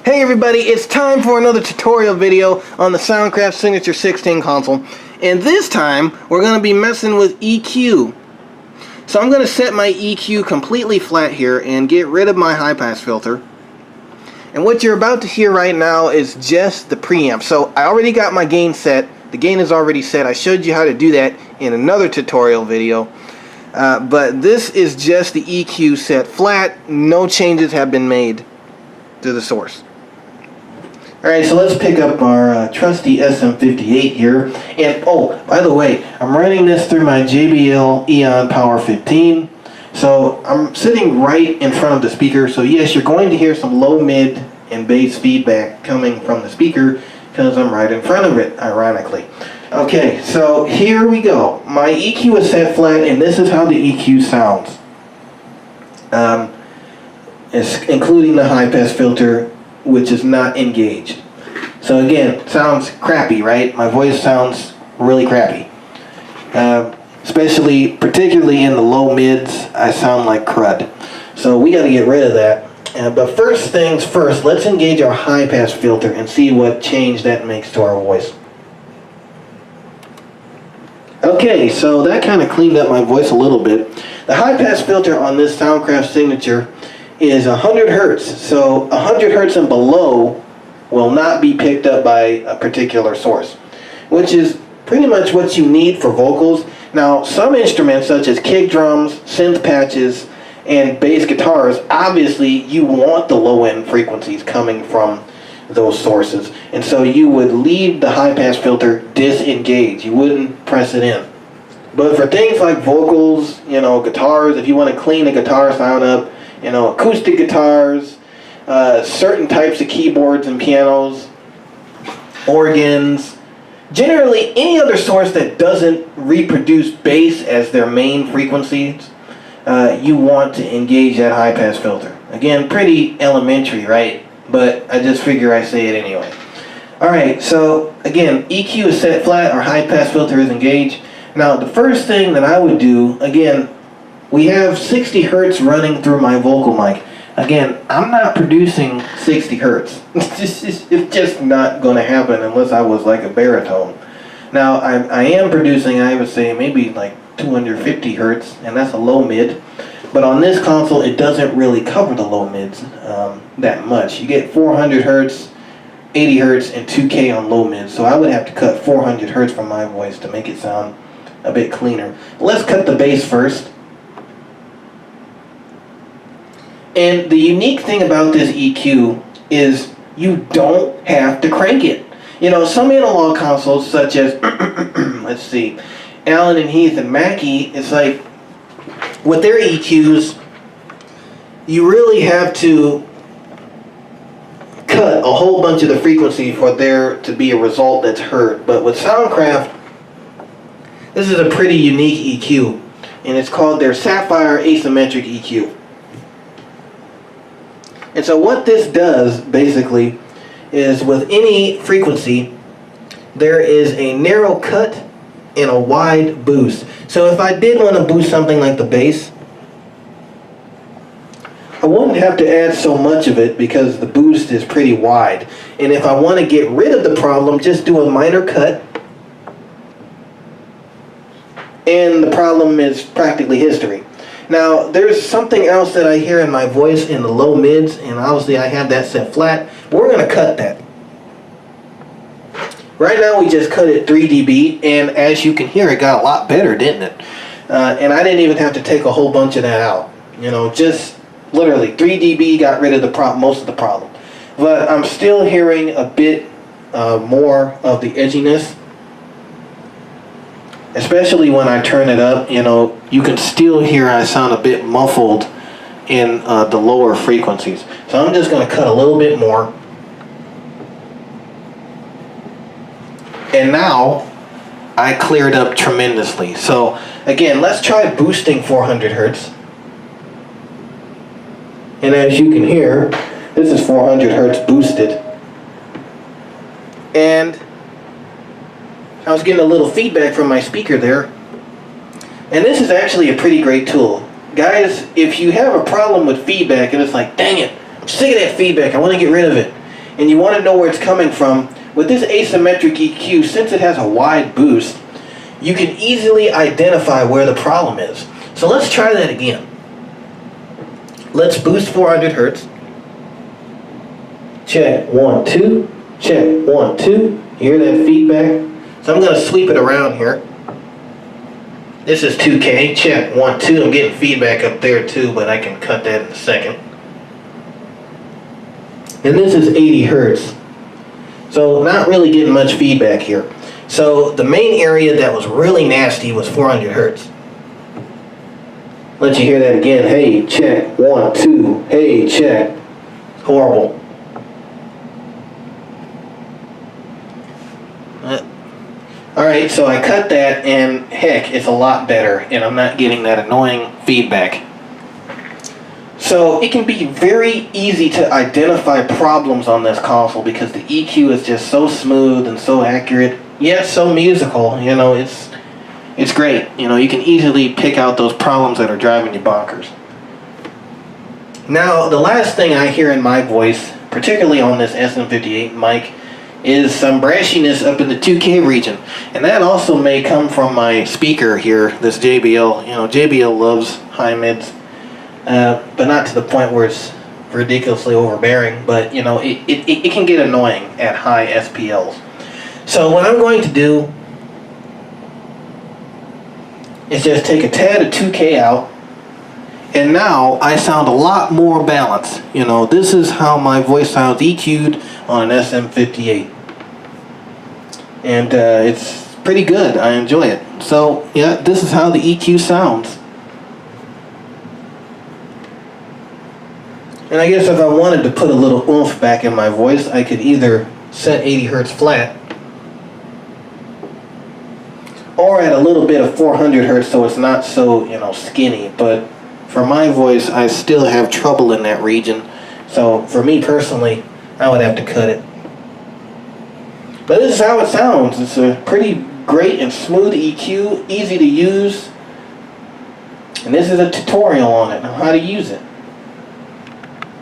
Hey everybody, it's time for another tutorial video on the Soundcraft Signature 16 console. And this time, we're going to be messing with EQ. So I'm going to set my EQ completely flat here and get rid of my high pass filter. And what you're about to hear right now is just the preamp. So I already got my gain set. The gain is already set. I showed you how to do that in another tutorial video. But this is just the EQ set flat. No changes have been made to the source. Alright, so let's pick up our trusty SM58 here. And oh, by the way, I'm running this through my JBL Eon Power 15. So I'm sitting right in front of the speaker. So yes, you're going to hear some low, mid, and bass feedback coming from the speaker because I'm right in front of it, ironically. Okay, so here we go. My EQ is set flat, and this is how the EQ sounds. It's including the high pass filter, which is not engaged. So again, sounds crappy, right? My voice sounds really crappy. Particularly in the low mids, I sound like crud. So we got to get rid of that. But first things first, let's engage our high pass filter and see what change that makes to our voice. Okay, so that kind of cleaned up my voice a little bit. The high pass filter on this Soundcraft Signature is 100 hertz. So 100 hertz and below will not be picked up by a particular source, which is pretty much what you need for vocals. Now, some instruments such as kick drums, synth patches, and bass guitars, obviously you want the low end frequencies coming from those sources, and so you would leave the high pass filter disengaged. You wouldn't press it in. But for things like vocals, guitars, if you want to clean a guitar sound up, acoustic guitars, certain types of keyboards and pianos, organs, generally any other source that doesn't reproduce bass as their main frequencies, you want to engage that high pass filter. Again, pretty elementary, right? But I just figure I say it anyway. Alright, so again, EQ is set flat, our high pass filter is engaged. Now the first thing that I would do, again, we have 60 hertz running through my vocal mic. Again, I'm not producing 60 hertz. It's just not going to happen unless I was like a baritone. Now, I am producing, I would say, maybe like 250 hertz, and that's a low mid. But on this console, it doesn't really cover the low mids that much. You get 400 hertz, 80 hertz, and 2K on low mids. So I would have to cut 400 hertz from my voice to make it sound a bit cleaner. Let's cut the bass first. And the unique thing about this EQ is you don't have to crank it. Some analog consoles such as, let's see, Allen and Heath and Mackie, it's like, with their EQs, you really have to cut a whole bunch of the frequency for there to be a result that's heard. But with Soundcraft, this is a pretty unique EQ, and it's called their Sapphire Asymmetric EQ. And so what this does, basically, is with any frequency, there is a narrow cut and a wide boost. So if I did want to boost something like the bass, I wouldn't have to add so much of it because the boost is pretty wide. And if I want to get rid of the problem, just do a minor cut, and the problem is practically history. Now, there's something else that I hear in my voice in the low mids, and obviously I have that set flat. We're going to cut that. Right now we just cut it 3 dB, and as you can hear, it got a lot better, didn't it? And I didn't even have to take a whole bunch of that out. Just literally 3 dB got rid of most of the problem. But I'm still hearing a bit more of the edginess. Especially when I turn it up, you can still hear I sound a bit muffled in the lower frequencies. So I'm just going to cut a little bit more. And now, I cleared up tremendously. So again, let's try boosting 400 hertz. And as you can hear, this is 400 hertz boosted. And I was getting a little feedback from my speaker there. And this is actually a pretty great tool. Guys, if you have a problem with feedback and it's like, dang it, I'm sick of that feedback, I want to get rid of it. and you want to know where it's coming from, with this asymmetric EQ, since it has a wide boost, you can easily identify where the problem is. So let's try that again. Let's boost 400 hertz. Check, 1, 2. Check, 1, 2. You hear that feedback? So I'm going to sweep it around here. This is 2K. Check, 1, 2. I'm getting feedback up there too, but I can cut that in a second. And this is 80 hertz. So not really getting much feedback here. So the main area that was really nasty was 400 hertz. Let you hear that again. Hey, check, 1, 2. Hey, check. Horrible. Alright, so I cut that, and heck, it's a lot better, and I'm not getting that annoying feedback. So it can be very easy to identify problems on this console because the EQ is just so smooth and so accurate, yet so musical. You know, it's great. You know, you can easily pick out those problems that are driving you bonkers. Now, the last thing I hear in my voice, particularly on this SM58 mic, is some brashiness up in the 2K region. And that also may come from my speaker here, this JBL. You know, JBL loves high mids, but not to the point where it's ridiculously overbearing, but you know, it can get annoying at high SPLs. So what I'm going to do is just take a tad of 2K out, and now I sound a lot more balanced. You know, this is how my voice sounds EQ'd on an SM58. And it's pretty good. I enjoy it. So, yeah, this is how the EQ sounds. And I guess if I wanted to put a little oomph back in my voice, I could either set 80 hertz flat, or add a little bit of 400 hertz so it's not so, you know, skinny. But for my voice, I still have trouble in that region. So for me personally, I would have to cut it. But this is how it sounds. It's a pretty great and smooth EQ, easy to use. And this is a tutorial on it, on how to use it.